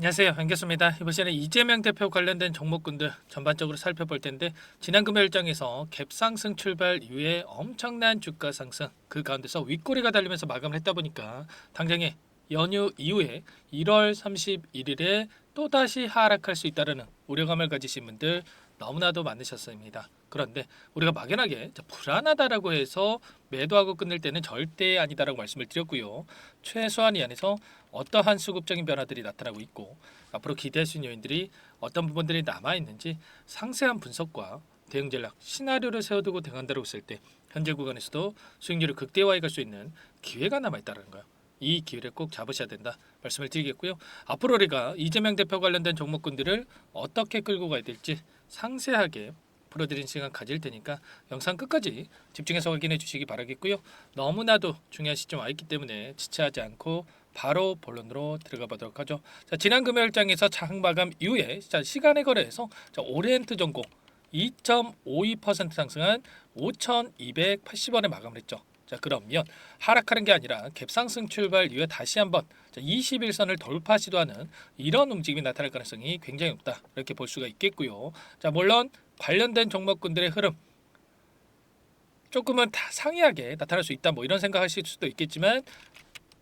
안녕하세요. 반갑습니다. 이번 시간에 이재명 대표 관련된 종목군들 전반적으로 살펴볼 텐데 지난 금요일장에서 갭상승 출발 이후에 엄청난 주가 상승 그 가운데서 윗꼬리가 달리면서 마감을 했다 보니까 당장에 연휴 이후에 1월 31일에 또다시 하락할 수 있다는 우려감을 가지신 분들 너무나도 많으셨습니다. 그런데 우리가 막연하게 불안하다라고 해서 매도하고 끝낼 때는 절대 아니다라고 말씀을 드렸고요. 최소한 이 안에서 어떠한 수급적인 변화들이 나타나고 있고 앞으로 기대할 수 있는 요인들이 어떤 부분들이 남아 있는지 상세한 분석과 대응 전략, 시나리오를 세워두고 대응한다고 했을 때 현재 구간에서도 수익률을 극대화해 갈 수 있는 기회가 남아 있다는 거예요. 이 기회를 꼭 잡으셔야 된다 말씀을 드리겠고요. 앞으로 우리가 이재명 대표 관련된 종목군들을 어떻게 끌고 가야 될지 상세하게 풀어드린 시간 가질 테니까 영상 끝까지 집중해서 확인해 주시기 바라겠고요. 너무나도 중요한 시점 와 있기 때문에 지체하지 않고 바로 본론으로 들어가 보도록 하죠. 자, 지난 금요일장에서 장 마감 이후에 시간의 거래에서 오리엔트 전공 2.52% 상승한 5,280원에 마감을 했죠. 자, 그러면 하락하는 게 아니라 갭상승 출발 이후에 다시 한번 21선을 돌파 시도하는 이런 움직임이 나타날 가능성이 굉장히 높다. 이렇게 볼 수가 있겠고요. 자, 물론 관련된 종목군들의 흐름 조금은 다 상이하게 나타날 수 있다. 뭐 이런 생각하실 수도 있겠지만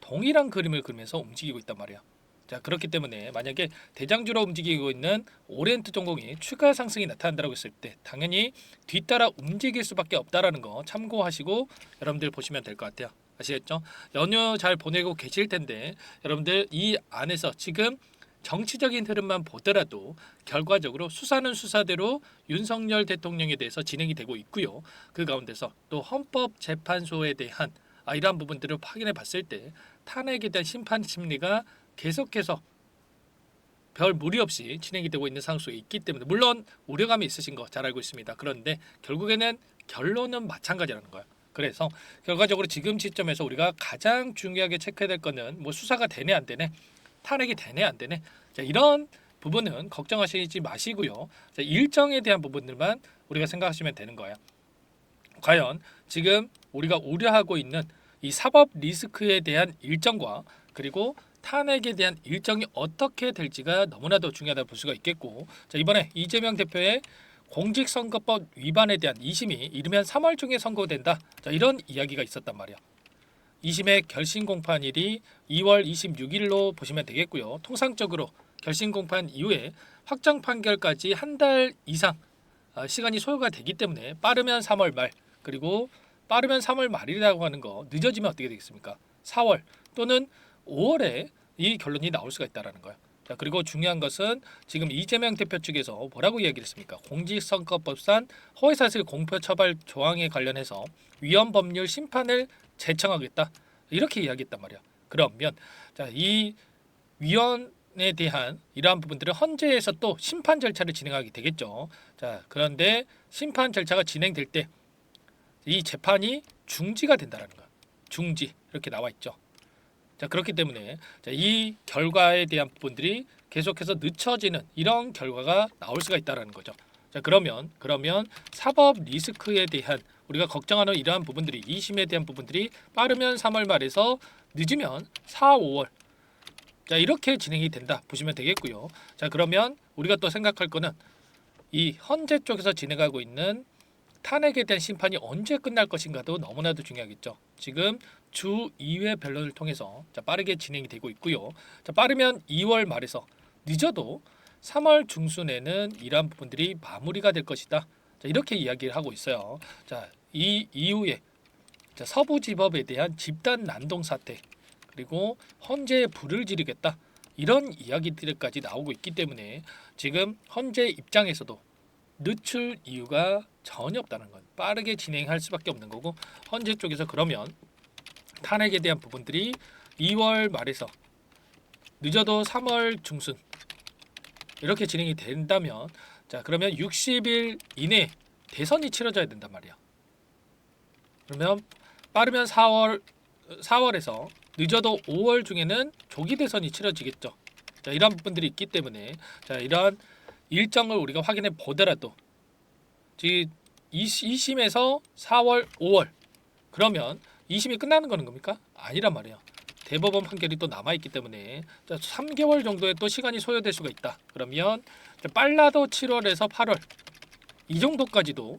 동일한 그림을 그리면서 움직이고 있단 말이에요. 자, 그렇기 때문에 만약에 대장주로 움직이고 있는 오리엔트 전공이 추가 상승이 나타난다고 했을 때 당연히 뒤따라 움직일 수밖에 없다라는 거 참고하시고 여러분들 보시면 될 것 같아요. 아시겠죠? 연휴 잘 보내고 계실 텐데 여러분들 이 안에서 지금 정치적인 흐름만 보더라도 결과적으로 수사는 수사대로 윤석열 대통령에 대해서 진행이 되고 있고요. 그 가운데서 또 헌법재판소에 대한 이러한 부분들을 확인해 봤을 때 탄핵에 대한 심판 심리가 계속해서 별 무리 없이 진행이 되고 있는 상황 속에 있기 때문에 물론 우려감이 있으신 거 잘 알고 있습니다. 그런데 결국에는 결론은 마찬가지라는 거예요. 그래서 결과적으로 지금 시점에서 우리가 가장 중요하게 체크해야 될 거는 뭐 수사가 되네 안 되네, 탄핵이 되네 안 되네, 자, 이런 부분은 걱정하시지 마시고요. 자, 일정에 대한 부분들만 우리가 생각하시면 되는 거예요. 과연 지금 우리가 우려하고 있는 이 사법 리스크에 대한 일정과 그리고 탄핵에 대한 일정이 어떻게 될지가 너무나도 중요하다 볼 수가 있겠고, 자, 이번에 이재명 대표의 공직선거법 위반에 대한 2심이 이르면 3월 중에 선고된다. 자, 이런 이야기가 있었단 말이야. 2심의 결심 공판일이 2월 26일로 보시면 되겠고요. 통상적으로 결심 공판 이후에 확정 판결까지 한 달 이상 시간이 소요가 되기 때문에 빠르면 3월 말, 그리고 빠르면 3월 말이라고 하는 거 늦어지면 어떻게 되겠습니까? 4월 또는 5월에 이 결론이 나올 수가 있다라는 거예요. 자, 그리고 중요한 것은 지금 이재명 대표 측에서 뭐라고 이야기를 했습니까? 공직선거법상 허위사실 공표 처벌 조항에 관련해서 위헌 법률 심판을 제청하겠다 이렇게 이야기했단 말이야. 그러면 자, 이 위헌에 대한 이러한 부분들은 헌재에서 또 심판 절차를 진행하게 되겠죠. 자, 그런데 심판 절차가 진행될 때 이 재판이 중지가 된다라는 거야. 중지 이렇게 나와 있죠. 자, 그렇기 때문에 이 결과에 대한 부분들이 계속해서 늦춰지는 이런 결과가 나올 수가 있다라는 거죠. 자, 그러면 사법 리스크에 대한 우리가 걱정하는 이러한 부분들이 2심에 대한 부분들이 빠르면 3월 말에서 늦으면 4, 5월 자, 이렇게 진행이 된다 보시면 되겠고요. 자, 그러면 우리가 또 생각할 거는 이 헌재 쪽에서 진행하고 있는 탄핵에 대한 심판이 언제 끝날 것인가도 너무나도 중요하겠죠. 지금 주 2회 변론을 통해서 빠르게 진행이 되고 있고요. 자, 빠르면 2월 말에서 늦어도 3월 중순에는 이러한 부분들이 마무리가 될 것이다. 자, 이렇게 이야기를 하고 있어요. 자, 이 이후에 서부지법에 대한 집단 난동 사태 그리고 헌재에 불을 지르겠다 이런 이야기들까지 나오고 있기 때문에 지금 헌재 입장에서도 늦출 이유가 전혀 없다는 건 빠르게 진행할 수밖에 없는 거고 헌재 쪽에서 그러면 탄핵에 대한 부분들이 2월 말에서 늦어도 3월 중순 이렇게 진행이 된다면 자, 그러면 60일 이내 대선이 치러져야 된단 말이야. 그러면 빠르면 4월에서 늦어도 5월 중에는 조기 대선이 치러지겠죠. 자, 이런 부분들이 있기 때문에 자, 이러한 일정을 우리가 확인해 보더라도 즉 2심에서 4월, 5월 그러면 2심이 끝나는 거는 겁니까? 아니란 말이에요. 대법원 판결이 또 남아 있기 때문에 3개월 정도의 또 시간이 소요될 수가 있다. 그러면 빨라도 7월에서 8월 이 정도까지도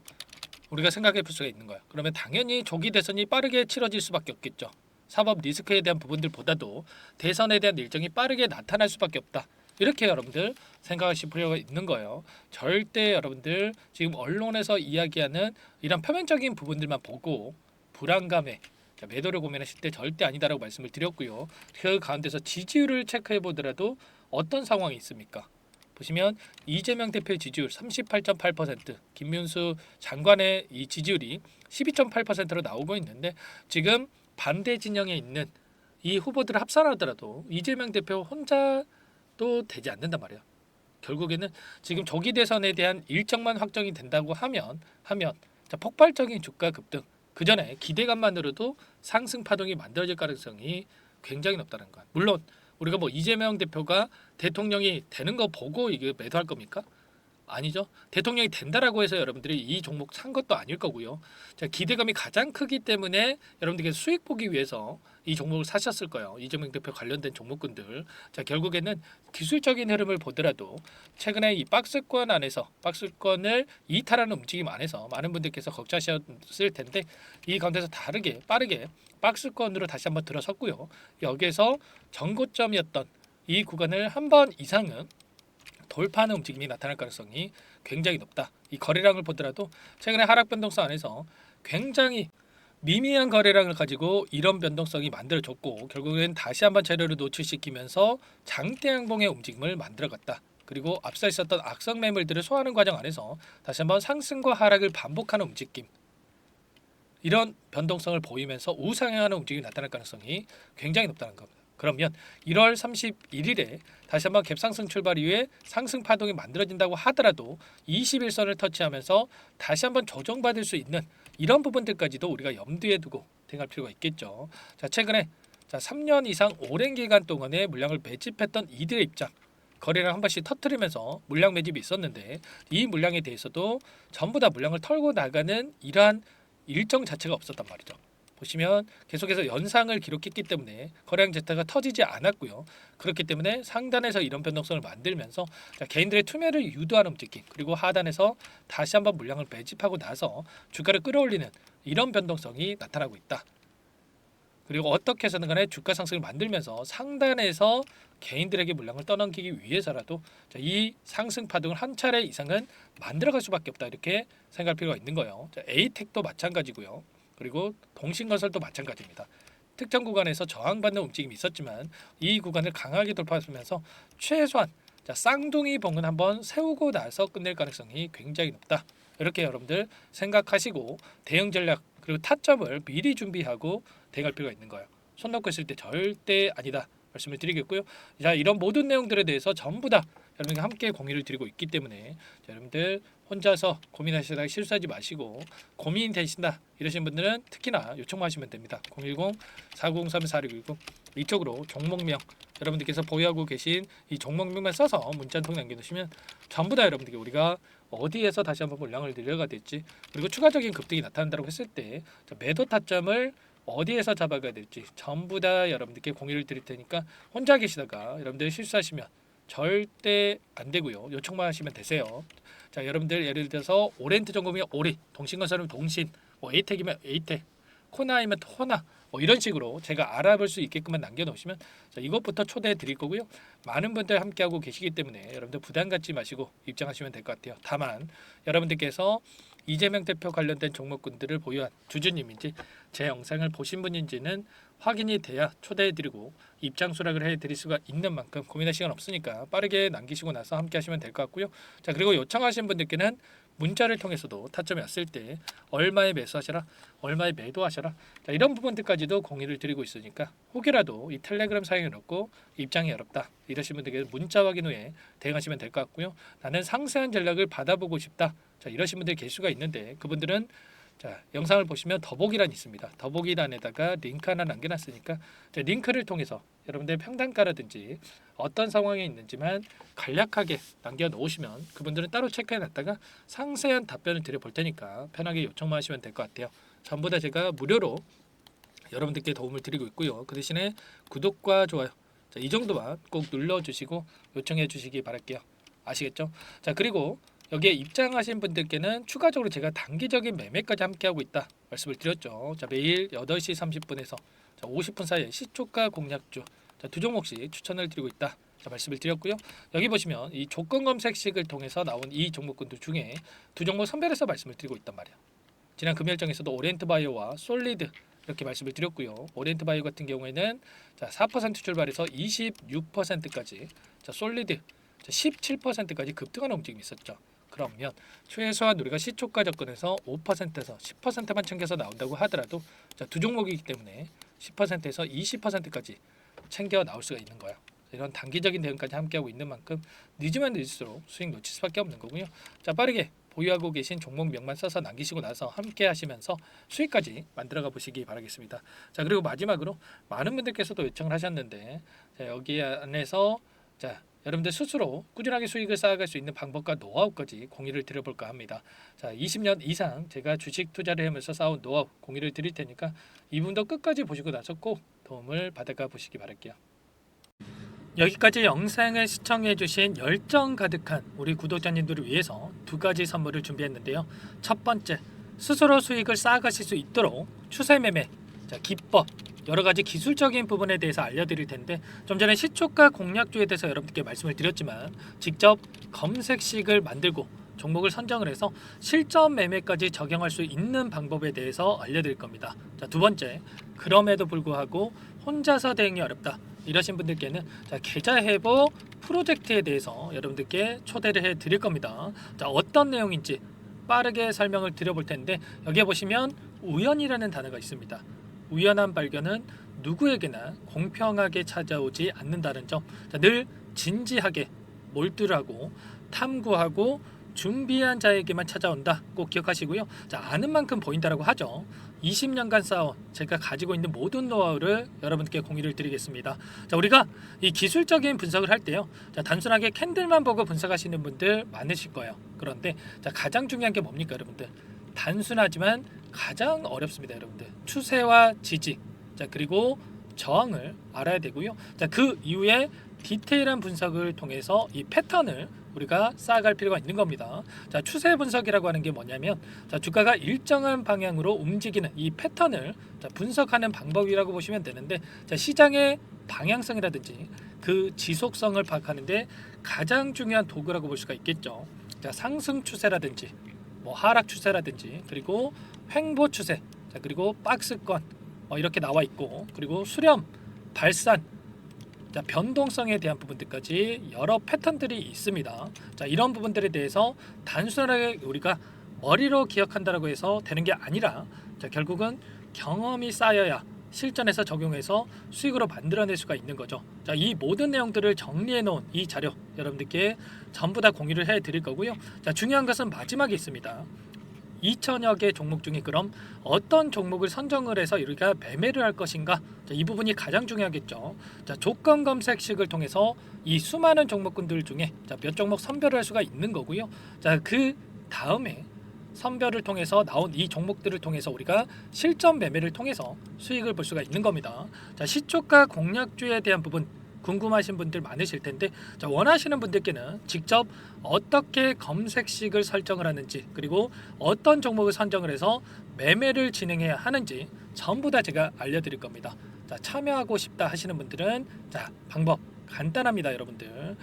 우리가 생각해 볼 수가 있는 거야. 그러면 당연히 조기 대선이 빠르게 치러질 수밖에 없겠죠. 사법 리스크에 대한 부분들보다도 대선에 대한 일정이 빠르게 나타날 수밖에 없다. 이렇게 여러분들 생각하실 필요가 있는 거예요. 절대 여러분들 지금 언론에서 이야기하는 이런 표면적인 부분들만 보고 불안감에 매도를 고민하실 때 절대 아니다라고 말씀을 드렸고요. 그 가운데서 지지율을 체크해 보더라도 어떤 상황이 있습니까? 보시면 이재명 대표의 지지율 38.8%, 김문수 장관의 이 지지율이 12.8%로 나오고 있는데 지금 반대 진영에 있는 이 후보들을 합산하더라도 이재명 대표 혼자도 되지 않는단 말이에요. 결국에는 지금 조기 대선에 대한 일정만 확정이 된다고 하면 폭발적인 주가 급등 그 전에 기대감만으로도 상승 파동이 만들어질 가능성이 굉장히 높다는 것. 물론 우리가 뭐 이재명 대표가 대통령이 되는 거 보고 이게 매도할 겁니까? 아니죠. 대통령이 된다라고 해서 여러분들이 이 종목 산 것도 아닐 거고요. 자, 기대감이 가장 크기 때문에 여러분들께 수익 보기 위해서 이 종목을 사셨을 거예요. 이재명 대표 관련된 종목군들. 자, 결국에는 기술적인 흐름을 보더라도 최근에 이 박스권 안에서 박스권을 이탈하는 움직임 안에서 많은 분들께서 걱정하셨을 텐데 이 가운데서 다르게 빠르게 박스권으로 다시 한번 들어섰고요. 여기에서 전고점이었던 이 구간을 한 번 이상은 돌파하는 움직임이 나타날 가능성이 굉장히 높다. 이 거래량을 보더라도 최근에 하락 변동성 안에서 굉장히 미미한 거래량을 가지고 이런 변동성이 만들어졌고 결국엔 다시 한번 재료를 노출시키면서 장대 양봉의 움직임을 만들어갔다. 그리고 앞서 있었던 악성 매물들을 소화하는 과정 안에서 다시 한번 상승과 하락을 반복하는 움직임 이런 변동성을 보이면서 우상향하는 움직임이 나타날 가능성이 굉장히 높다는 겁니다. 그러면 1월 31일에 다시 한번 갭상승 출발 이후에 상승 파동이 만들어진다고 하더라도 21선을 터치하면서 다시 한번 조정받을 수 있는 이런 부분들까지도 우리가 염두에 두고 대응할 필요가 있겠죠. 자, 최근에 3년 이상 오랜 기간 동안에 물량을 매집했던 이들의 입장 거래를 한 번씩 터뜨리면서 물량 매집이 있었는데 이 물량에 대해서도 전부 다 물량을 털고 나가는 이러한 일정 자체가 없었단 말이죠. 보시면 계속해서 연상을 기록했기 때문에 거래량 자체가 터지지 않았고요. 그렇기 때문에 상단에서 이런 변동성을 만들면서 개인들의 투매를 유도하는 움직임 그리고 하단에서 다시 한번 물량을 매집하고 나서 주가를 끌어올리는 이런 변동성이 나타나고 있다. 그리고 어떻게 해서든 간에 주가 상승을 만들면서 상단에서 개인들에게 물량을 떠넘기기 위해서라도 이 상승 파동을 한 차례 이상은 만들어갈 수밖에 없다 이렇게 생각할 필요가 있는 거예요. 에이텍도 마찬가지고요. 그리고 동신건설도 마찬가지입니다. 특정 구간에서 저항받는 움직임이 있었지만 이 구간을 강하게 돌파하면서 최소한 쌍둥이 봉은 한번 세우고 나서 끝낼 가능성이 굉장히 높다. 이렇게 여러분들 생각하시고 대응 전략 그리고 타점을 미리 준비하고 대응할 필요가 있는 거예요. 손 놓고 있을 때 절대 아니다 말씀을 드리겠고요. 자, 이런 모든 내용들에 대해서 전부 다 여러분과 함께 공유를 드리고 있기 때문에 여러분들 혼자서 고민하시다가 실수하지 마시고 고민이 되신다 이러신 분들은 특히나 요청만 하시면 됩니다. 010-4903-4619 이쪽으로 종목명 여러분들께서 보유하고 계신 이 종목명만 써서 문자 한 통 남겨놓으시면 전부 다 여러분들께 우리가 어디에서 다시 한번 물량을 늘려가 될지 그리고 추가적인 급등이 나타난다고 했을 때 매도 타점을 어디에서 잡아가야 될지 전부 다 여러분들께 공유를 드릴 테니까 혼자 계시다가 여러분들 실수하시면 절대 안 되고요. 요청만 하시면 되세요. 자, 여러분들 예를 들어서 오렌트 전공이면 오리, 동신건설이면 동신, 에이텍이면 에이텍, 코나이면 호나 이런 식으로 제가 알아볼 수 있게끔만 남겨놓으시면 자, 이것부터 초대해 드릴 거고요. 많은 분들 함께하고 계시기 때문에 여러분들 부담 갖지 마시고 입장하시면 될 것 같아요. 다만 여러분들께서 이재명 대표 관련된 종목군들을 보유한 주주님인지 제 영상을 보신 분인지는 확인이 돼야 초대해드리고 입장 수락을 해드릴 수가 있는 만큼 고민할 시간 없으니까 빠르게 남기시고 나서 함께 하시면 될 것 같고요. 자, 그리고 요청하신 분들께는 문자를 통해서도 타점이 왔을 때 얼마에 매수하셔라, 얼마에 매도하셔라 자, 이런 부분들까지도 공유를 드리고 있으니까 혹이라도 이 텔레그램 사용해 놓고 입장이 어렵다 이러신 분들께 문자 확인 후에 대응하시면 될 것 같고요. 나는 상세한 전략을 받아보고 싶다 자, 이러신 분들 계실 수가 있는데 그분들은 자, 영상을 보시면 더보기란이 있습니다. 더보기란에다가 링크 하나 남겨놨으니까 자, 링크를 통해서 여러분들 평단가라든지 어떤 상황에 있는지만 간략하게 남겨놓으시면 그분들은 따로 체크해놨다가 상세한 답변을 드려볼 테니까 편하게 요청만 하시면 될 것 같아요. 전부 다 제가 무료로 여러분들께 도움을 드리고 있고요. 그 대신에 구독과 좋아요 자, 이 정도만 꼭 눌러주시고 요청해 주시기 바랄게요. 아시겠죠? 자, 그리고 여기에 입장하신 분들께는 추가적으로 제가 단기적인 매매까지 함께하고 있다 말씀을 드렸죠. 자, 매일 8시 30분에서 50분 사이에 시초가 공략주 자, 두 종목씩 추천을 드리고 있다 자, 말씀을 드렸고요. 여기 보시면 이 조건 검색식을 통해서 나온 이 종목군들 중에 두 종목 선별해서 말씀을 드리고 있단 말이야. 지난 금요일장에서도 오리엔트 바이오와 솔리드 이렇게 말씀을 드렸고요. 오리엔트 바이오 같은 경우에는 자, 4% 출발해서 26%까지, 자, 솔리드 17%까지 급등하는 움직임이 있었죠. 그러면 최소한 우리가 시초가 접근해서 5%에서 10%만 챙겨서 나온다고 하더라도 자, 두 종목이기 때문에 10%에서 20%까지 챙겨 나올 수가 있는 거야. 이런 단기적인 대응까지 함께하고 있는 만큼 늦으면 늦을수록 수익 놓칠 수밖에 없는 거고요. 자, 빠르게 보유하고 계신 종목명만 써서 남기시고 나서 함께 하시면서 수익까지 만들어가 보시기 바라겠습니다. 자, 그리고 마지막으로 많은 분들께서도 요청을 하셨는데 자, 여기 안에서 자, 여러분들 스스로 꾸준하게 수익을 쌓아갈 수 있는 방법과 노하우까지 공유를 드려볼까 합니다. 자, 20년 이상 제가 주식 투자를 하면서 쌓아온 노하우 공유를 드릴 테니까 이 부분도 끝까지 보시고 나서 꼭 도움을 받아가 보시기 바랄게요. 여기까지 영상을 시청해주신 열정 가득한 우리 구독자님들을 위해서 두 가지 선물을 준비했는데요. 첫 번째, 스스로 수익을 쌓아가실 수 있도록 추세 매매 자, 기법 여러 가지 기술적인 부분에 대해서 알려드릴 텐데 좀 전에 시초가 공략주에 대해서 여러분들께 말씀을 드렸지만 직접 검색식을 만들고 종목을 선정을 해서 실전 매매까지 적용할 수 있는 방법에 대해서 알려드릴 겁니다. 자, 두 번째, 그럼에도 불구하고 혼자서 대응이 어렵다 이러신 분들께는 자, 계좌 회복 프로젝트에 대해서 여러분들께 초대를 해 드릴 겁니다. 자, 어떤 내용인지 빠르게 설명을 드려볼 텐데 여기에 보시면 우연이라는 단어가 있습니다. 우연한 발견은 누구에게나 공평하게 찾아오지 않는다는 점. 자, 늘 진지하게 몰두하고 탐구하고 준비한 자에게만 찾아온다. 꼭 기억하시고요. 자, 아는 만큼 보인다라고 하죠. 20년간 쌓아온 제가 가지고 있는 모든 노하우를 여러분께 공유를 드리겠습니다. 자, 우리가 이 기술적인 분석을 할 때요. 자, 단순하게 캔들만 보고 분석하시는 분들 많으실 거예요. 그런데 자, 가장 중요한 게 뭡니까, 여러분들? 단순하지만 가장 어렵습니다, 여러분들. 추세와 지지, 자, 그리고 저항을 알아야 되고요. 자, 그 이후에 디테일한 분석을 통해서 이 패턴을 우리가 쌓아갈 필요가 있는 겁니다. 자, 추세 분석이라고 하는 게 뭐냐면 자, 주가가 일정한 방향으로 움직이는 이 패턴을 자, 분석하는 방법이라고 보시면 되는데 자, 시장의 방향성이라든지 그 지속성을 파악하는데 가장 중요한 도구라고 볼 수가 있겠죠. 자, 상승 추세라든지 뭐 하락 추세라든지 그리고 횡보 추세 자, 그리고 박스권 이렇게 나와 있고 그리고 수렴, 발산 자, 변동성에 대한 부분들까지 여러 패턴들이 있습니다. 자, 이런 부분들에 대해서 단순하게 우리가 머리로 기억한다라고 해서 되는 게 아니라 자, 결국은 경험이 쌓여야 실전에서 적용해서 수익으로 만들어낼 수가 있는 거죠. 자, 이 모든 내용들을 정리해 놓은 이 자료 여러분들께 전부 다 공유를 해 드릴 거고요. 자, 중요한 것은 마지막에 있습니다. 2천여 개 종목 중에 그럼 어떤 종목을 선정을 해서 우리가 매매를 할 것인가? 자, 이 부분이 가장 중요하겠죠. 자, 조건 검색식을 통해서 이 수많은 종목군들 중에 자, 몇 종목 선별을 할 수가 있는 거고요. 자, 그 다음에 선별을 통해서 나온 이 종목들을 통해서 우리가 실전 매매를 통해서 수익을 볼 수가 있는 겁니다. 자, 시초가 공략주에 대한 부분 궁금하신 분들 많으실 텐데 자, 원하시는 분들께는 직접 어떻게 검색식을 설정을 하는지 그리고 어떤 종목을 선정을 해서 매매를 진행해야 하는지 전부 다 제가 알려드릴 겁니다. 자, 참여하고 싶다 하시는 분들은 자, 방법 간단합니다, 여러분들.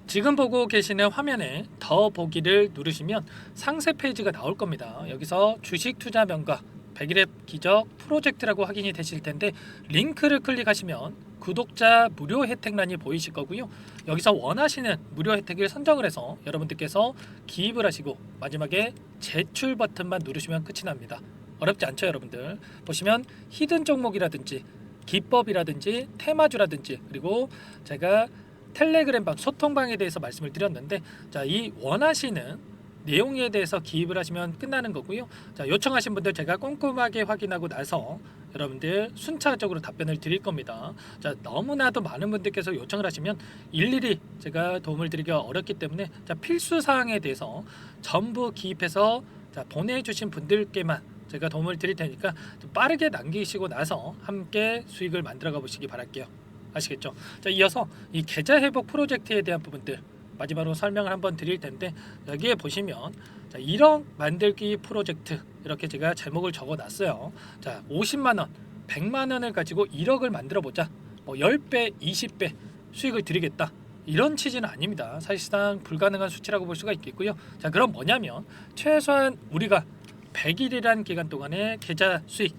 지금 보고 계시는 화면에 더 보기를 누르시면 상세 페이지가 나올 겁니다. 여기서 주식 투자 명가 100일의 기적 프로젝트라고 확인이 되실 텐데 링크를 클릭하시면 구독자 무료 혜택란이 보이실 거고요. 여기서 원하시는 무료 혜택을 선정을 해서 여러분들께서 기입을 하시고 마지막에 제출 버튼만 누르시면 끝이 납니다. 어렵지 않죠, 여러분들. 보시면 히든 종목이라든지 기법이라든지 테마주라든지 그리고 제가 텔레그램방 소통방에 대해서 말씀을 드렸는데 자, 이 원하시는 내용에 대해서 기입을 하시면 끝나는 거고요. 자, 요청하신 분들 제가 꼼꼼하게 확인하고 나서 여러분들 순차적으로 답변을 드릴 겁니다. 자, 너무나도 많은 분들께서 요청을 하시면 일일이 제가 도움을 드리기가 어렵기 때문에 자, 필수 사항에 대해서 전부 기입해서 자, 보내주신 분들께만 제가 도움을 드릴 테니까 좀 빠르게 남기시고 나서 함께 수익을 만들어가 보시기 바랄게요. 아시겠죠? 자, 이어서 이 계좌 회복 프로젝트에 대한 부분들 마지막으로 설명을 한번 드릴 텐데, 여기에 보시면 자, 1억 만들기 프로젝트 이렇게 제가 제목을 적어 놨어요. 자, 50만 원, 100만 원을 가지고 1억을 만들어 보자. 뭐 10배, 20배 수익을 드리겠다. 이런 취지는 아닙니다. 사실상 불가능한 수치라고 볼 수가 있겠고요. 자, 그럼 뭐냐면 최소한 우리가 100일이라는 기간 동안에 계좌 수익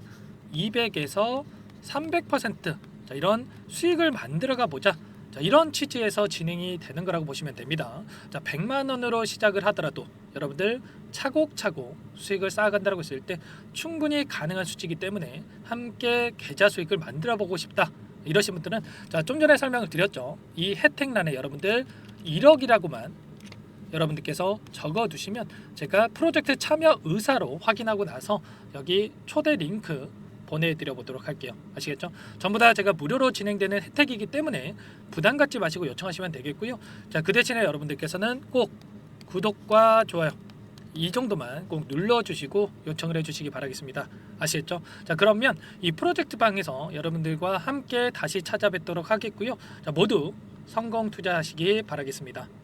200에서 300% 자, 이런 수익을 만들어가 보자. 자, 이런 취지에서 진행이 되는 거라고 보시면 됩니다. 자, 100만 원으로 시작을 하더라도 여러분들 차곡차곡 수익을 쌓아간다고 했을 때 충분히 가능한 수치이기 때문에 함께 계좌 수익을 만들어 보고 싶다. 이러신 분들은 자, 좀 전에 설명을 드렸죠. 이 혜택란에 여러분들 1억이라고만 여러분들께서 적어 두시면 제가 프로젝트 참여 의사로 확인하고 나서 여기 초대 링크 보내드려 보도록 할게요. 아시겠죠? 전부 다 제가 무료로 진행되는 혜택이기 때문에 부담 갖지 마시고 요청하시면 되겠고요. 자, 그 대신에 여러분들께서는 꼭 구독과 좋아요 이 정도만 꼭 눌러주시고 요청을 해주시기 바라겠습니다. 아시겠죠? 자, 그러면 이 프로젝트 방에서 여러분들과 함께 다시 찾아뵙도록 하겠고요. 자, 모두 성공 투자하시기 바라겠습니다.